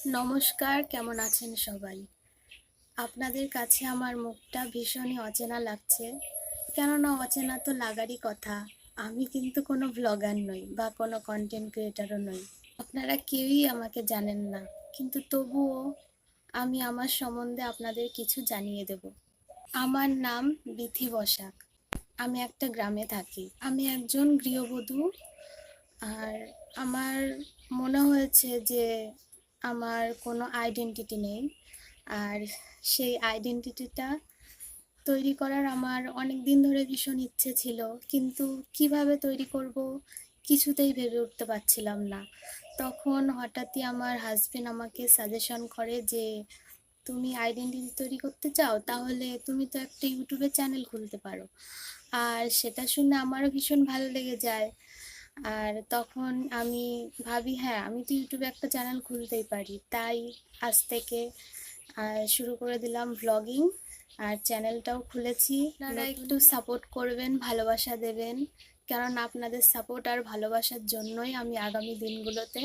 নমস্কার, কেমন আছেন সবাই? আপনাদের কাছে আমার মুখটা ভীষণই অচেনা লাগছে। কেননা অচেনা তো লাগারই কথা। আমি কিন্তু কোনো ব্লগার নই বা কোনো কন্টেন্ট ক্রিয়েটরও নই। আপনারা কেউই আমাকে জানেন না। কিন্তু তবুও আমি আমার সম্বন্ধে আপনাদের কিছু জানিয়ে দেব। আমার নাম বিথি বসাক। আমি একটা গ্রামে থাকি। আমি একজন গৃহবধূ। আর আমার মনে হয়েছে যে আমার কোনো আইডেন্টিটি নেই। আর সেই আইডেন্টিটিটা তৈরি করার আমার অনেক দিন ধরে ভীষণ ইচ্ছে ছিল, কিন্তু কিভাবে তৈরি করব কিছুতেই ভেবে উঠতে পারছিলাম না। তখন হঠাৎই আমার হাজবেন্ড আমাকে সাজেশন করে যে তুমি আইডেন্টিটি তৈরি করতে চাও, তাহলে তুমি তো একটা ইউটিউবে চ্যানেল খুলতে পারো। আর সেটা শুনে আমারও ভীষণ ভালো লেগে যায়। আর তখন আমি ভাবি, হ্যাঁ, আমি তো ইউটিউবে একটা চ্যানেল খুলতেই পারি। তাই আজ থেকে শুরু করে দিলাম ব্লগিং, আর চ্যানেলটাও খুলেছি। আপনারা একটু সাপোর্ট করবেন, ভালোবাসা দেবেন, কারণ আপনাদের সাপোর্ট আর ভালোবাসার জন্যই আমি আগামী দিনগুলোতে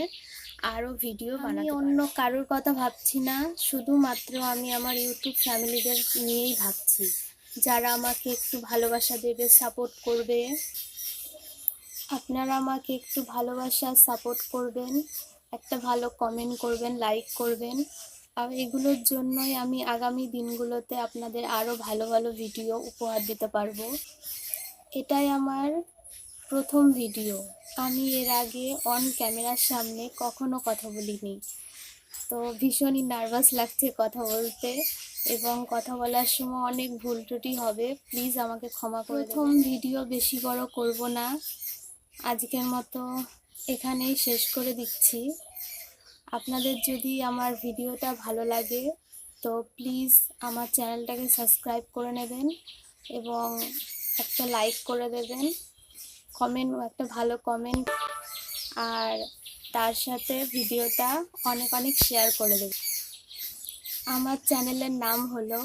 আরও ভিডিও বানাতে পারবো। অন্য কারোর কথা ভাবছি না, শুধুমাত্র আমি আমার ইউটিউব ফ্যামিলিদের নিয়েই ভাবছি, যারা আমাকে একটু ভালোবাসা দেবে, সাপোর্ট করবে। আপনারা আমাকে একটু ভালোবাসা সাপোর্ট করবেন, একটা ভালো কমেন্ট করবেন, লাইক করবেন। আর এগুলোর জন্যই আমি আগামী দিনগুলোতে আপনাদের আরও ভালো ভালো ভিডিও উপহার দিতে পারবো। এটাই আমার প্রথম ভিডিও। আমি এর আগে অন ক্যামেরার সামনে কখনো কথা বলিনি। তো ভীষণই নার্ভাস লাগছে কথা বলতে, এবং কথা বলার সময় অনেক ভুল ত্রুটি হবে, প্লিজ আমাকে ক্ষমা করে দেবেন। প্রথম ভিডিও বেশি বড় করব না, আজকের মতো এখানেই শেষ করে দিচ্ছি। আপনাদের যদি আমার ভিডিওটা ভালো লাগে তো প্লিজ আমার চ্যানেলটাকে সাবস্ক্রাইব করে নেবেন এবং একটা লাইক করে দেবেন, একটা ভালো কমেন্ট, আর তার সাথে ভিডিওটা অনেক অনেক শেয়ার করে দেবেন। আমার চ্যানেলের নাম হলো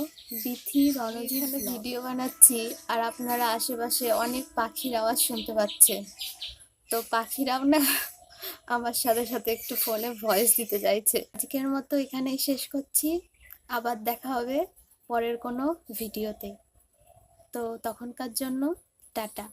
বিথি রণজিৎ। ভিডিও বানাচ্ছি আর আপনারা আশেপাশে অনেক পাখির আওয়াজ শুনতে পাচ্ছেন। তো পাখিরাও না আমার সাথে সাথে একটু ফোনে ভয়েস দিতে চাইছে। আজকের মতো এখানেই শেষ করছি, আবার দেখা হবে পরের কোনো ভিডিওতে। তো তখনকার জন্য টাটা।